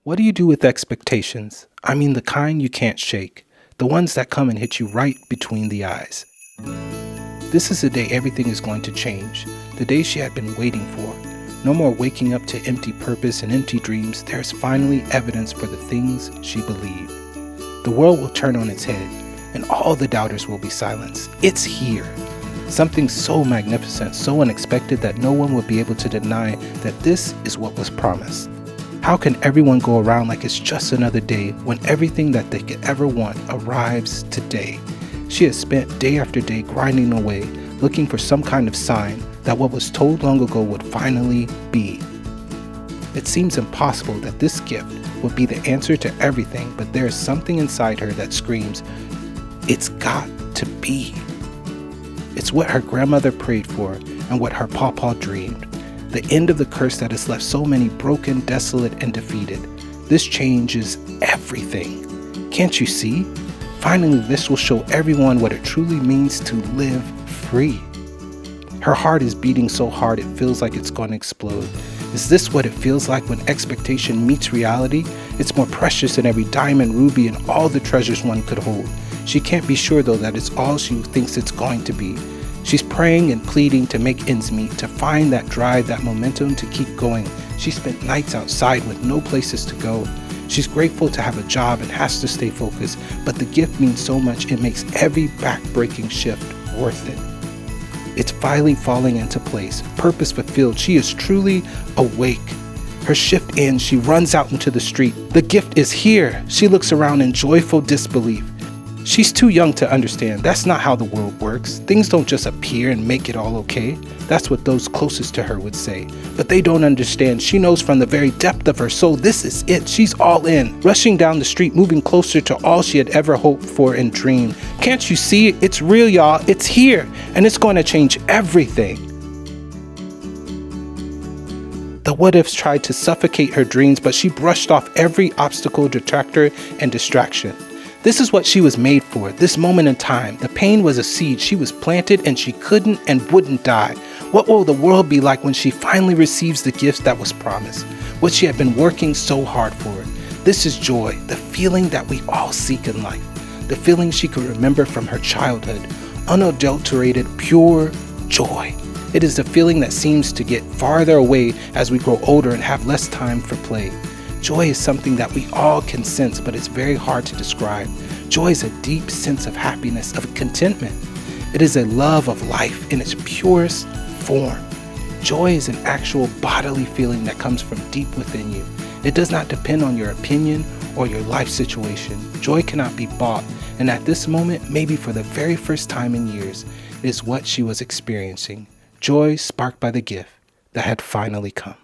What do you do with expectations? I mean the kind you can't shake, the ones that come and hit you right between the eyes. This is the day everything is going to change, the day she had been waiting for. No more waking up to empty purpose and empty dreams. There is finally evidence for the things she believed. The world will turn on its head, and all the doubters will be silenced. It's here. Something so magnificent, so unexpected that no one will be able to deny that this is what was promised. How can everyone go around like it's just another day when everything that they could ever want arrives today? She has spent day after day grinding away, looking for some kind of sign that what was told long ago would finally be. It seems impossible that this gift would be the answer to everything, but there is something inside her that screams, it's got to be. It's what her grandmother prayed for and what her pawpaw dreamed. The end of the curse that has left so many broken, desolate, and defeated. This changes everything. Can't you see? Finally, this will show everyone what it truly means to live free. Her heart is beating so hard it feels like it's going to explode. Is this what it feels like when expectation meets reality? It's more precious than every diamond, ruby, and all the treasures one could hold. She can't be sure though that it's all she thinks it's going to be. She's praying and pleading to make ends meet, to find that drive, that momentum to keep going. She spent nights outside with no places to go. She's grateful to have a job and has to stay focused, but the gift means so much it makes every back-breaking shift worth it. It's finally falling into place, purpose fulfilled. She is truly awake. Her shift ends, she runs out into the street. The gift is here. She looks around in joyful disbelief. She's too young to understand. That's not how the world works. Things don't just appear and make it all okay. That's what those closest to her would say. But they don't understand. She knows from the very depth of her soul, this is it. She's all in. Rushing down the street, moving closer to all she had ever hoped for and dreamed. Can't you see it? It's real, y'all. It's here. And it's going to change everything. The what-ifs tried to suffocate her dreams, but she brushed off every obstacle, detractor, and distraction. This is what she was made for, this moment in time. The pain was a seed. She was planted and she couldn't and wouldn't die. What will the world be like when she finally receives the gift that was promised? What she had been working so hard for. This is joy, the feeling that we all seek in life. The feeling she could remember from her childhood. Unadulterated, pure joy. It is the feeling that seems to get farther away as we grow older and have less time for play. Joy is something that we all can sense, but it's very hard to describe. Joy is a deep sense of happiness, of contentment. It is a love of life in its purest form. Joy is an actual bodily feeling that comes from deep within you. It does not depend on your opinion or your life situation. Joy cannot be bought, and at this moment, maybe for the very first time in years, it is what she was experiencing. Joy sparked by the gift that had finally come.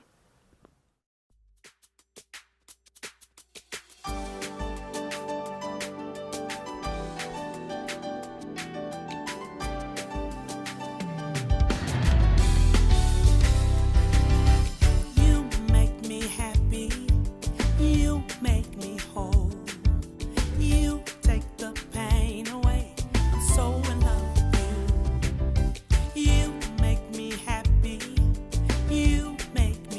You make me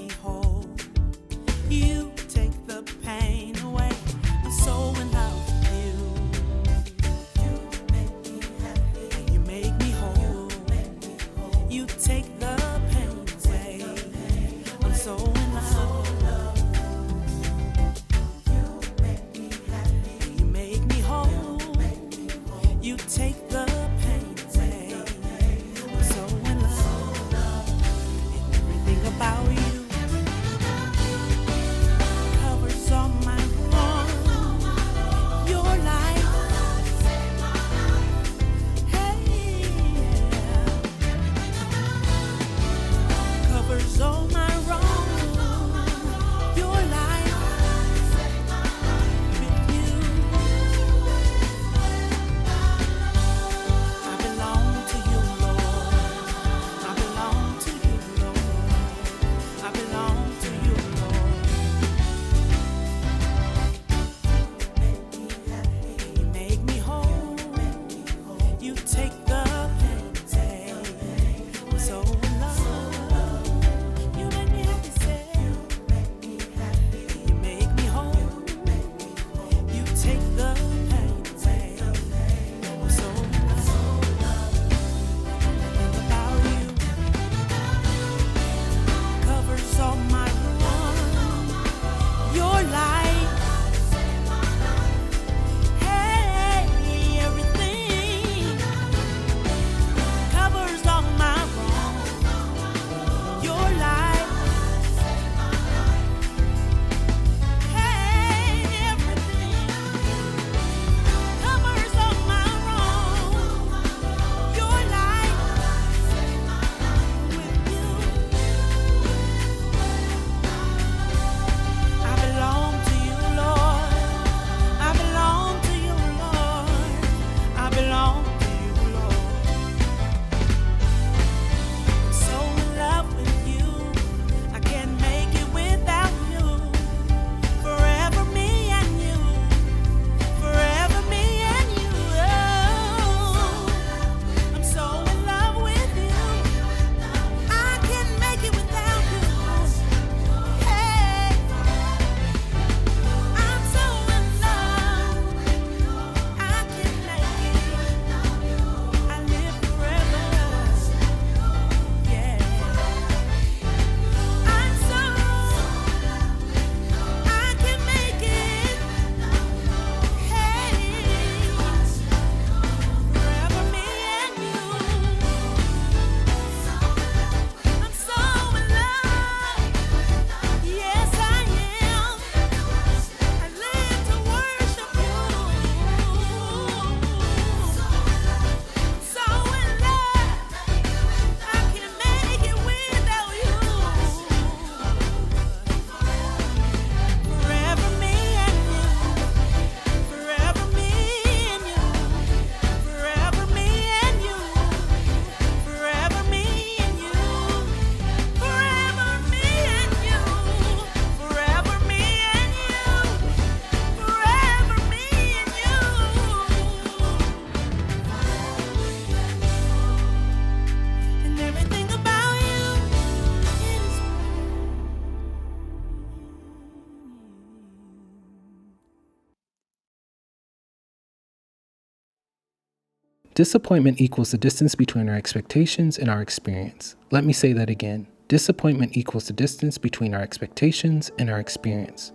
Disappointment equals the distance between our expectations and our experience. Let me say that again. Disappointment equals the distance between our expectations and our experience.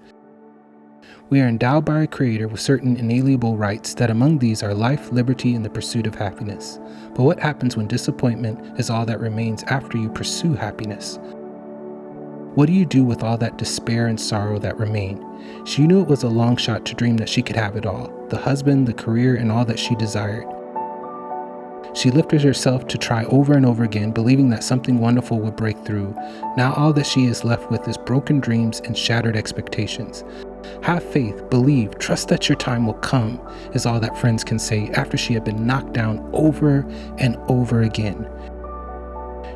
We are endowed by our Creator with certain inalienable rights that among these are life, liberty, and the pursuit of happiness. But what happens when disappointment is all that remains after you pursue happiness? What do you do with all that despair and sorrow that remain? She knew it was a long shot to dream that she could have it all, the husband, the career, and all that she desired. She lifted herself to try over and over again, believing that something wonderful would break through. Now all that she is left with is broken dreams and shattered expectations. Have faith, believe, trust that your time will come, is all that friends can say after she had been knocked down over and over again.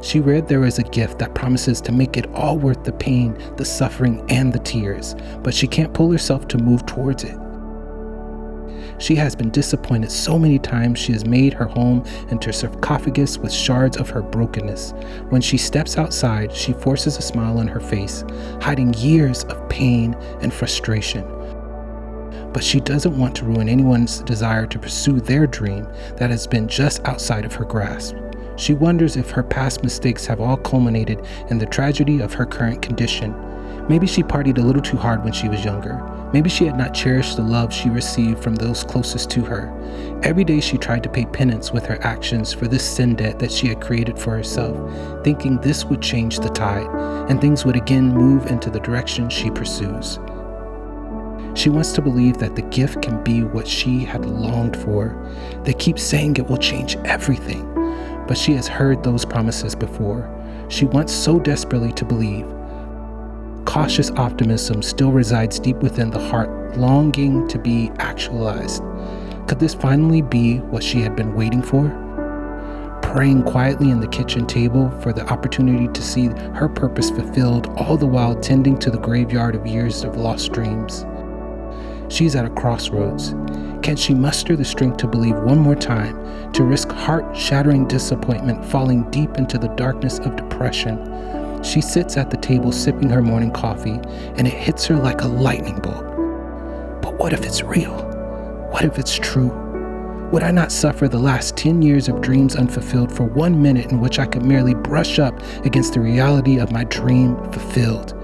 She read there is a gift that promises to make it all worth the pain, the suffering, and the tears, but she can't pull herself to move towards it. She has been disappointed so many times she has made her home into a sarcophagus with shards of her brokenness. When she steps outside, she forces a smile on her face, hiding years of pain and frustration. But she doesn't want to ruin anyone's desire to pursue their dream that has been just outside of her grasp. She wonders if her past mistakes have all culminated in the tragedy of her current condition. Maybe she partied a little too hard when she was younger. Maybe she had not cherished the love she received from those closest to her. Every day she tried to pay penance with her actions for this sin debt that she had created for herself, thinking this would change the tide, and things would again move into the direction she pursues. She wants to believe that the gift can be what she had longed for. They keep saying it will change everything, but she has heard those promises before. She wants so desperately to believe. Cautious optimism still resides deep within the heart, longing to be actualized. Could this finally be what she had been waiting for? Praying quietly in the kitchen table for the opportunity to see her purpose fulfilled, all the while tending to the graveyard of years of lost dreams. She's at a crossroads. Can she muster the strength to believe one more time, to risk heart-shattering disappointment, falling deep into the darkness of depression? She sits at the table sipping her morning coffee, and it hits her like a lightning bolt. But what if it's real? What if it's true? Would I not suffer the last 10 years of dreams unfulfilled for 1 minute in which I could merely brush up against the reality of my dream fulfilled?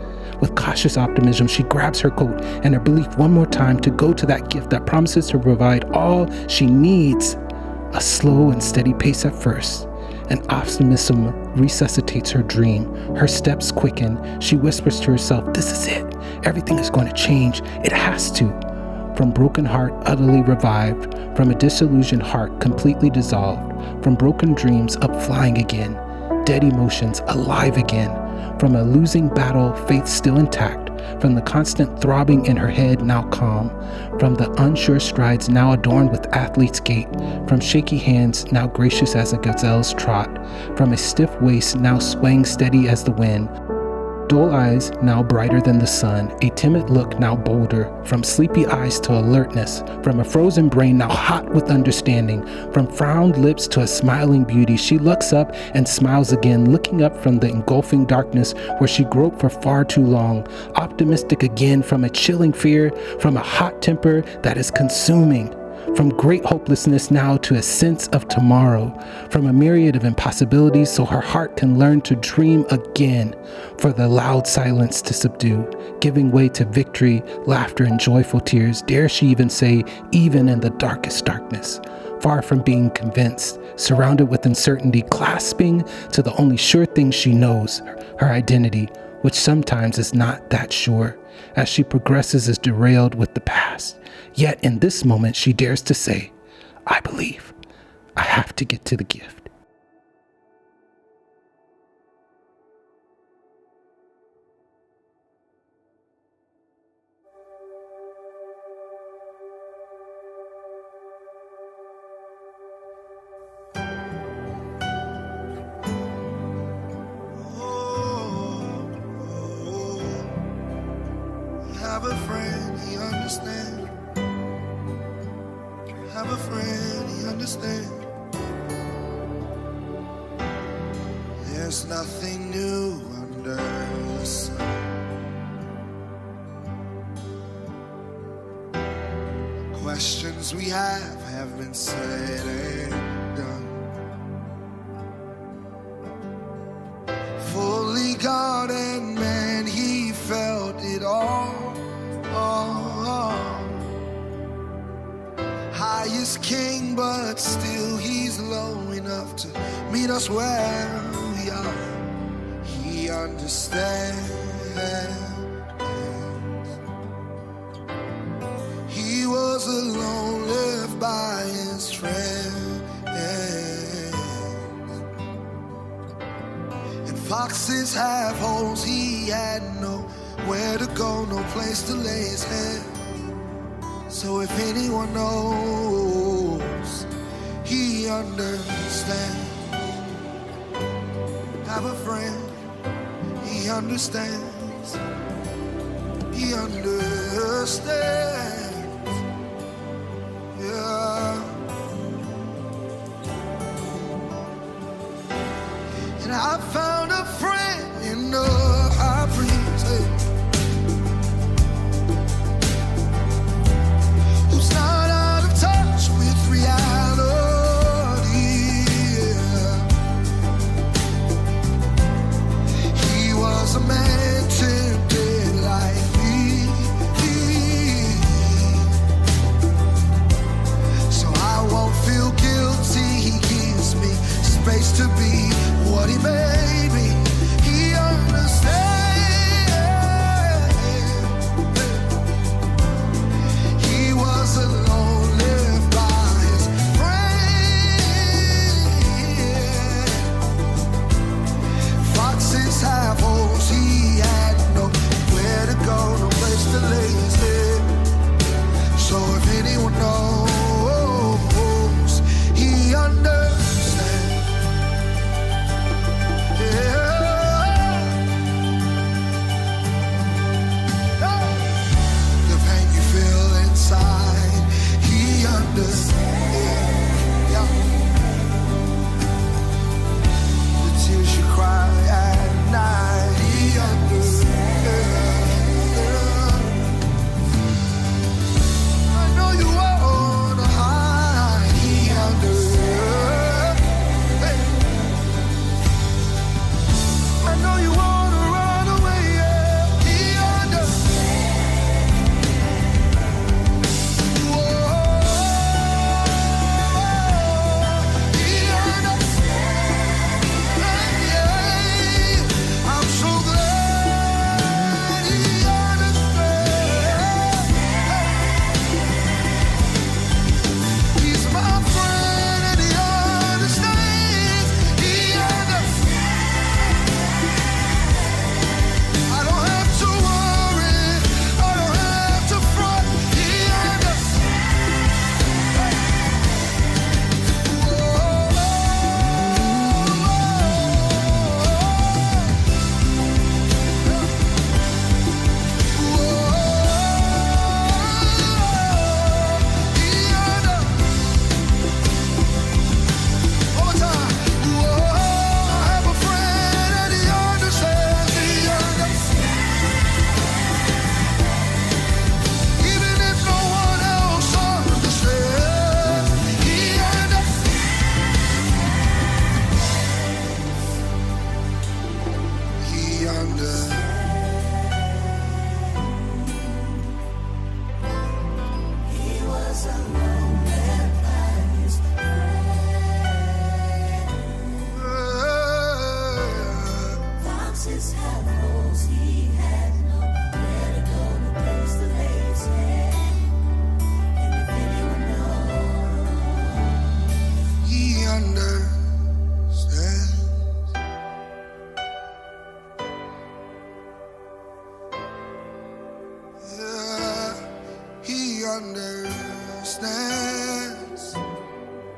With cautious optimism, she grabs her coat and her belief one more time to go to that gift that promises to provide all she needs. A slow and steady pace at first, and optimism resuscitates her dream. Her steps quicken. She whispers to herself, "This is it. Everything is going to change. It has to." From broken heart utterly revived, from a disillusioned heart completely dissolved, from broken dreams up flying again, dead emotions alive again, from a losing battle faith still intact, from the constant throbbing in her head now calm, from the unsure strides now adorned with athlete's gait, from shaky hands now gracious as a gazelle's trot, from a stiff waist now swaying steady as the wind, dull eyes now brighter than the sun, a timid look now bolder, from sleepy eyes to alertness, from a frozen brain now hot with understanding, from frowned lips to a smiling beauty. She looks up and smiles again, looking up from the engulfing darkness where she groped for far too long, optimistic again from a chilling fear, from a hot temper that is consuming. From great hopelessness now to a sense of tomorrow, from a myriad of impossibilities so her heart can learn to dream again, for the loud silence to subdue, giving way to victory, laughter, and joyful tears, dare she even say, even in the darkest darkness. Far from being convinced, surrounded with uncertainty, clasping to the only sure thing she knows, her identity, which sometimes is not that sure, as she progresses is derailed with the past. Yet in this moment, she dares to say, I believe. I have to get to the gift. Have a friend, he understands. Have a friend, he understands. There's nothing new under the sun. Questions we have been said and is king, but still he's low enough to meet us where we are. He understands. He was alone, left by his friends, and foxes have holes. He had nowhere to go, no place to lay his head. So if anyone knows, he understands. Have a friend, he understands. He understands. Yeah. And I found a friend in the high priest, who's not out of touch with reality. Yeah. He was a man tempted like me, so I won't feel guilty. He gives me space to be what he made me. He understands. He was alone, lived by his friend. Foxes have holes. He had nowhere to go, no place to lay his head. So if anyone knows, he understands. The pain you feel inside, he understands. Yeah. The tears you cry at night, he understands. I know you wanna hide, he understands. Hey. I know you wanna run away, yeah. He understands. Whoa, he understands. Yeah. I'm so glad he understands. He's my friend and he understands. He understands. I don't have to worry, I don't have to front. He understands. Whoa. He understands. One more time. Whoa. I have a friend and he understands. He understands. Even if no one else understands, he understands. He understands. He was alone, left by his friend. Foxes have holes. He had nowhere to go, no place to lay his head. And if anyone knows, he understands. Yeah, he understands.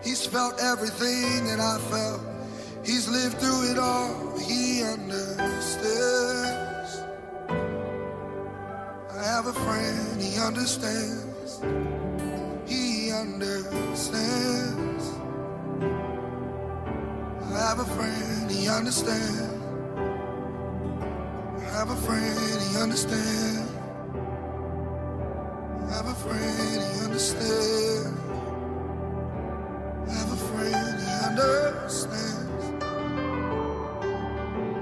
He's felt everything that I felt. He's lived through it all. He understands. I have a friend, he understands. He understands. I have a friend, he understands. I have a friend, he understands. I have a friend, he understands. I have a friend, he understands.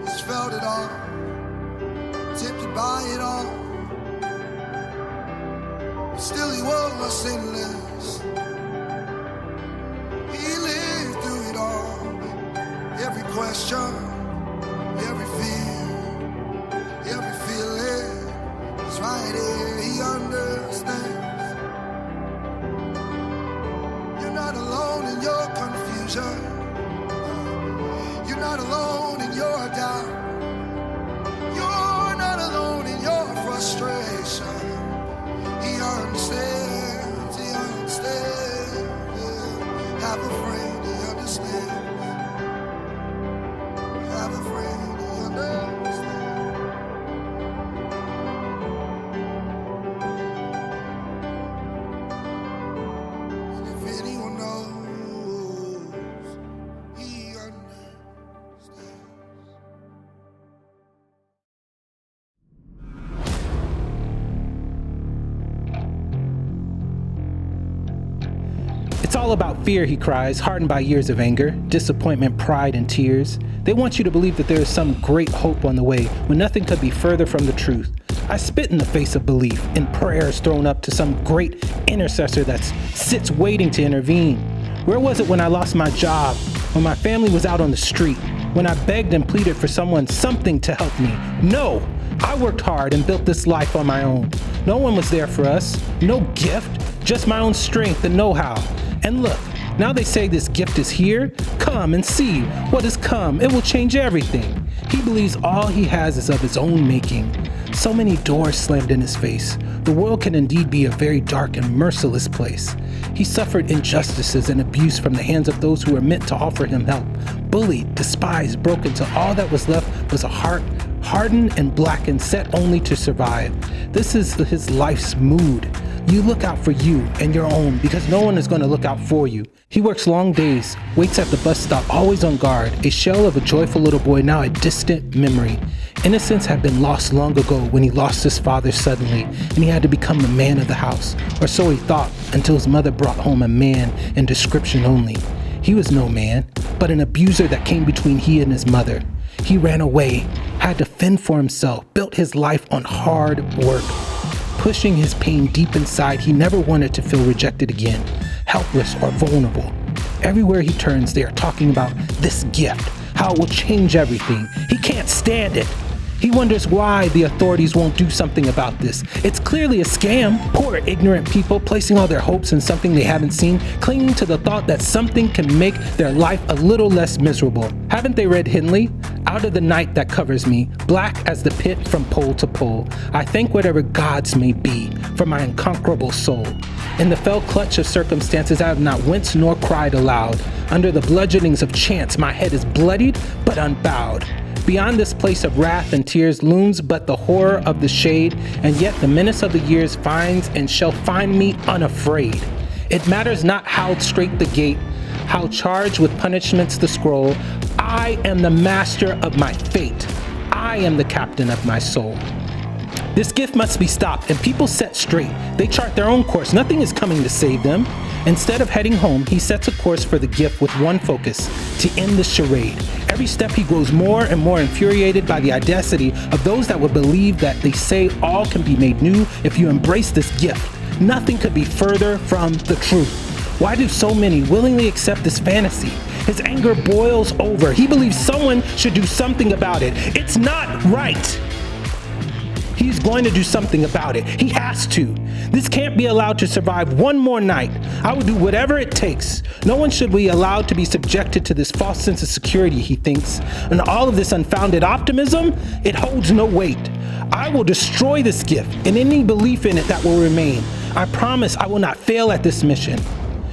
He's felt it all, tempted by it all. Still he was sinless. question, every fear, every feeling is right here. He understands. You're not alone in your confusion. You're not alone in your doubt. You're not alone in your frustration. He understands. He understands. Yeah. Have a friend. He understands. Have a friend. He understands. And if anyone knows, he understands. It's all about fear, he cries, hardened by years of anger, disappointment, pride, and tears. They want you to believe that there is some great hope on the way when nothing could be further from the truth. I spit in the face of belief, in prayers thrown up to some great intercessor that sits waiting to intervene. Where was it when I lost my job, when my family was out on the street, when I begged and pleaded for something to help me? No! I worked hard and built this life on my own. No one was there for us, no gift, just my own strength and know-how. And look, now they say this gift is here. Come and see what has come. It will change everything. He believes all he has is of his own making. So many doors slammed in his face. The world can indeed be a very dark and merciless place. He suffered injustices and abuse from the hands of those who were meant to offer him help. Bullied, despised, broken, till all that was left was a heart hardened and blackened, set only to survive. This is his life's mood. You look out for you and your own because no one is going to look out for you. He works long days, waits at the bus stop, always on guard, a shell of a joyful little boy, now a distant memory. Innocence had been lost long ago when he lost his father suddenly, and he had to become the man of the house, or so he thought, until his mother brought home a man in description only. He was no man, but an abuser that came between he and his mother. He ran away, had to fend for himself, built his life on hard work. Pushing his pain deep inside, he never wanted to feel rejected again, helpless or vulnerable. Everywhere he turns, they are talking about this gift, how it will change everything. He can't stand it. He wonders why the authorities won't do something about this. It's clearly a scam. Poor, ignorant people placing all their hopes in something they haven't seen, clinging to the thought that something can make their life a little less miserable. Haven't they read Henley? Out of the night that covers me, black as the pit from pole to pole, I thank whatever gods may be for my unconquerable soul. In the fell clutch of circumstances, I have not winced nor cried aloud. Under the bludgeonings of chance, my head is bloodied but unbowed. Beyond this place of wrath and tears looms but the horror of the shade, and yet the menace of the years finds and shall find me unafraid. It matters not how straight the gate, how charged with punishments the scroll. I am the master of my fate. I am the captain of my soul. This gift must be stopped and people set straight. They chart their own course. Nothing is coming to save them. Instead of heading home, he sets a course for the gift with one focus: to end the charade. Every step he grows more and more infuriated by the audacity of those that would believe that they say all can be made new if you embrace this gift. Nothing could be further from the truth. Why do so many willingly accept this fantasy? His anger boils over. He believes someone should do something about it. It's not right. He's going to do something about it. He has to. This can't be allowed to survive one more night. I will do whatever it takes. No one should be allowed to be subjected to this false sense of security, he thinks. And all of this unfounded optimism, it holds no weight. I will destroy this gift and any belief in it that will remain. I promise I will not fail at this mission.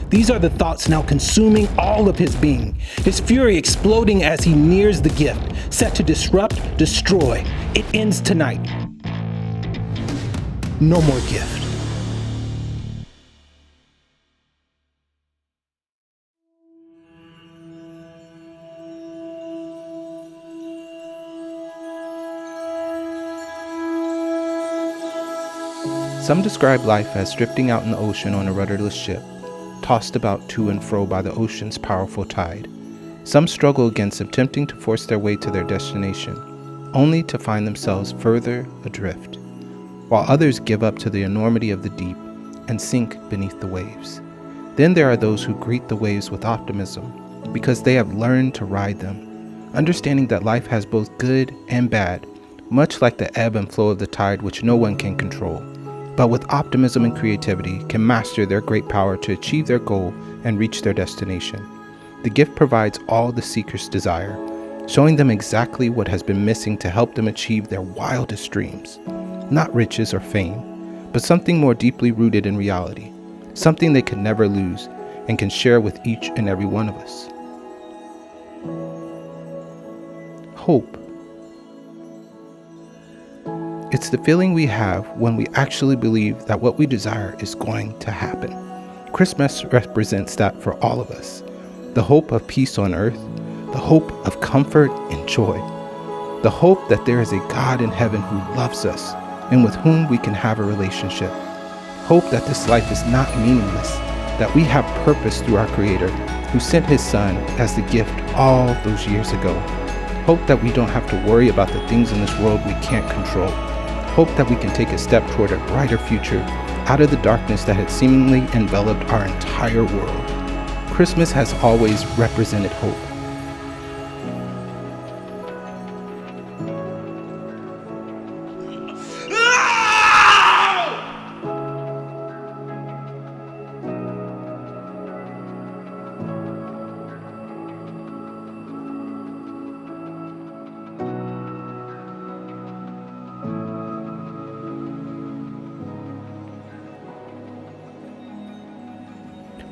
These are the thoughts now consuming all of his being, his fury exploding as he nears the gift, set to disrupt, destroy. It ends tonight. No more gift. Some describe life as drifting out in the ocean on a rudderless ship, tossed about to and fro by the ocean's powerful tide. Some struggle against attempting to force their way to their destination, only to find themselves further adrift, while others give up to the enormity of the deep and sink beneath the waves. Then there are those who greet the waves with optimism because they have learned to ride them, understanding that life has both good and bad, much like the ebb and flow of the tide which no one can control, but with optimism and creativity can master their great power to achieve their goal and reach their destination. The gift provides all the seekers desire, showing them exactly what has been missing to help them achieve their wildest dreams. Not riches or fame, but something more deeply rooted in reality, something they can never lose and can share with each and every one of us. Hope. It's the feeling we have when we actually believe that what we desire is going to happen. Christmas represents that for all of us. The hope of peace on earth, the hope of comfort and joy, the hope that there is a God in heaven who loves us and with whom we can have a relationship. Hope that this life is not meaningless, that we have purpose through our Creator, who sent His Son as the gift all those years ago. Hope that we don't have to worry about the things in this world we can't control. Hope that we can take a step toward a brighter future out of the darkness that had seemingly enveloped our entire world. Christmas has always represented hope.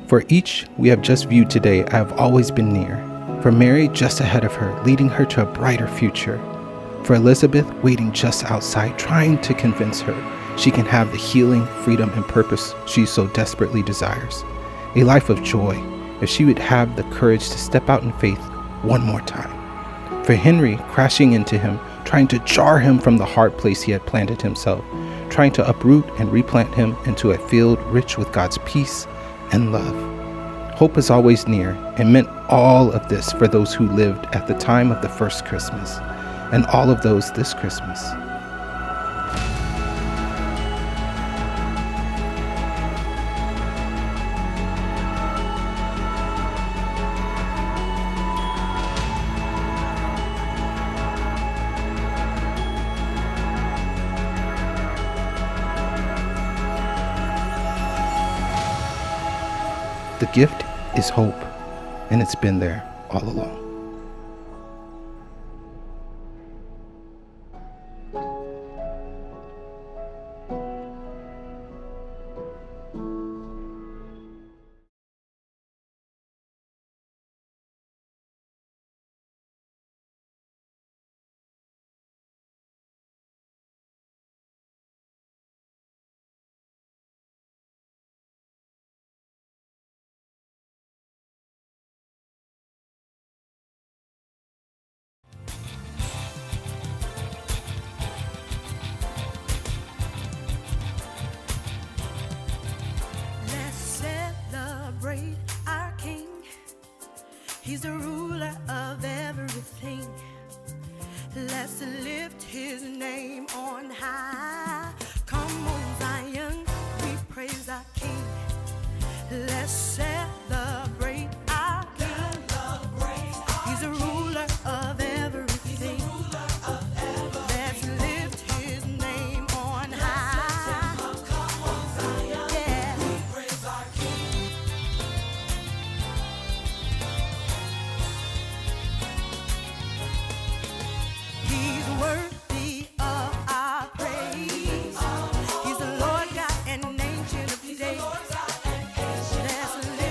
For each we have just viewed today, I have always been near. For Mary, just ahead of her, leading her to a brighter future. For Elizabeth, waiting just outside, trying to convince her she can have the healing, freedom, and purpose she so desperately desires. A life of joy, if she would have the courage to step out in faith one more time. For Henry, crashing into him, trying to jar him from the hard place he had planted himself, trying to uproot and replant him into a field rich with God's peace and love. Hope is always near and meant all of this for those who lived at the time of the first Christmas and all of those this Christmas. The gift is hope, and it's been there all along. Our King, He's the ruler of everything. Let's lift His name on high. Come on, Zion, we praise our King. Let's celebrate our King. He's the ruler of everything. Let's lift His name on high. Come on, Zion, yeah, we praise our King. He's worthy of our praise. He's the Lord God and Ancient of Days. Let's lift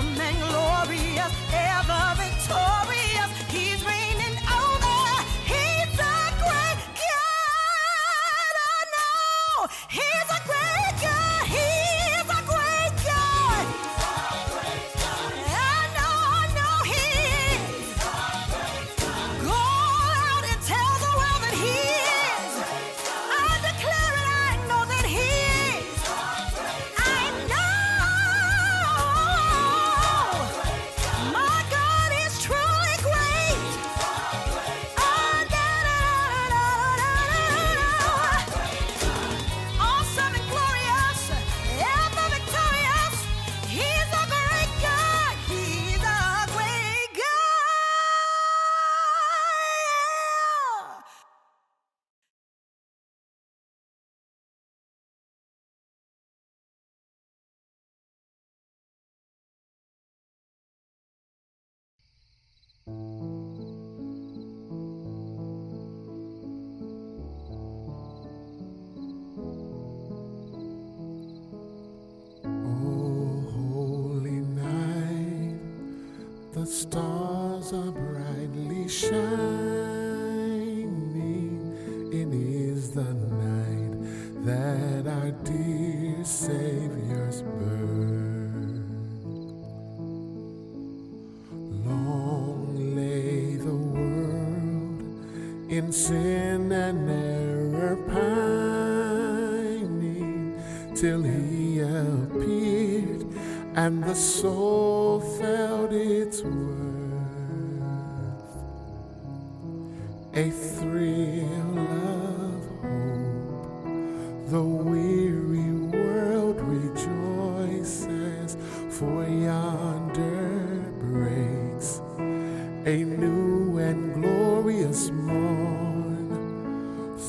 awesome and glorious, ever victorious. He's reigning over. He's a great God. Oh no, he's a great God. He's a great God. I know he is. Go out and tell the world that he is. I declare it, I know that he is. I know my God is truly great. Oh, awesome and glorious, ever victorious. He's a great God. He's a great God. Oh, holy night, the stars are brightly shining. It is the night that our dear Savior's birth. Long lay the world in sin and error pining, till he appeared and the soul felt its worth. A thrill of hope, the weary world rejoices, for yonder breaks a new and glorious morn.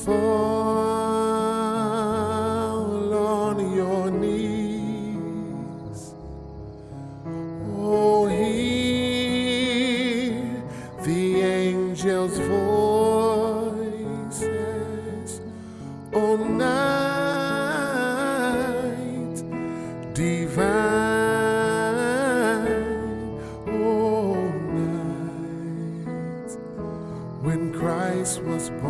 Fall on your knees. Oh, hear the angels' voices. Oh, night divine. Oh, night when Christ was born.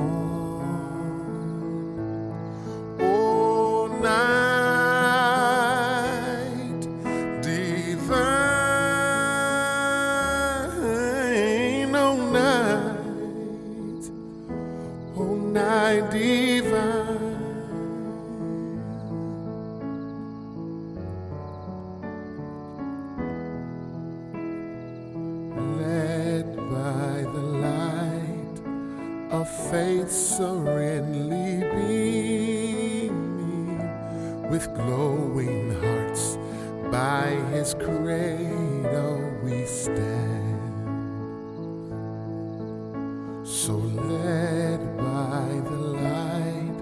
Oh, night divine. Oh, night divine. Led by the light of faith serenely beaming, with glowing hearts by his cradle we stand. So led by the light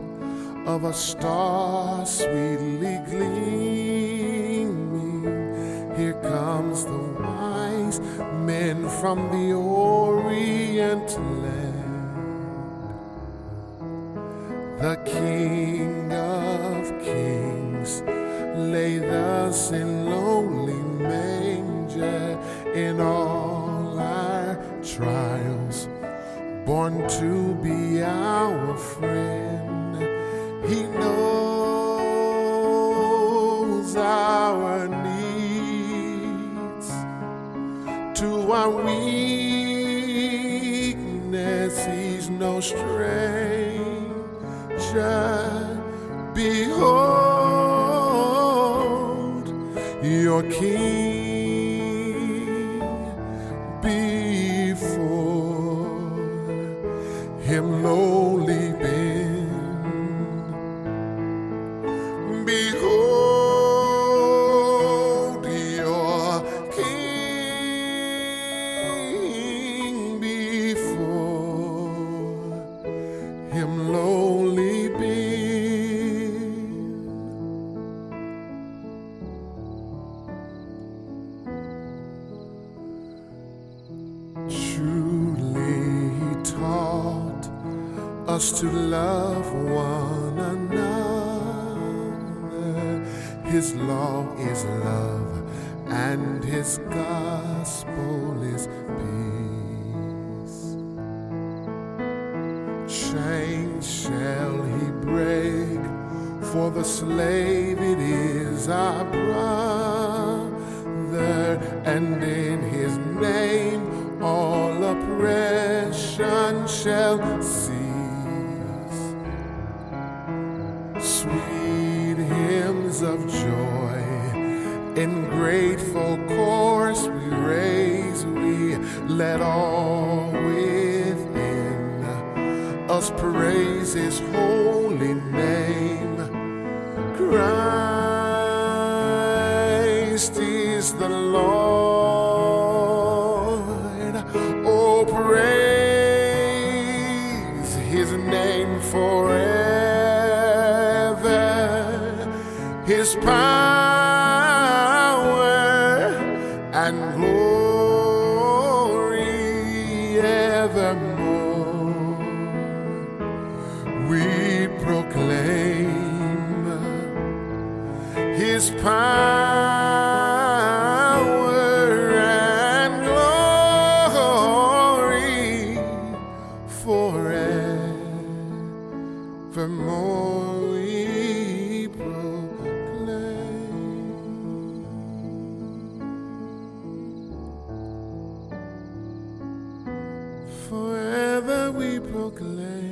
of a star sweetly gleaming, here comes the wise men from the Orient land. The King of Kings lay thus in lowly manger, in all our trials, born to be our friend. He knows our needs. To our weakness he's no stranger. Behold your King, before him lowly bend. Behold your King, before him lowly bend. Truly he taught us to love one another. His law is love, and his gospel is peace. Chains shall he break, for the slave it is our brother, and in his name all oppression shall cease. Sweet hymns of joy in grateful chorus we raise, we let all within us praise his holy name. Christ is the Lord. Oh, praise his name forever. His power and glory evermore. We proclaim his power and glory forevermore. We proclaim. Forever we proclaim.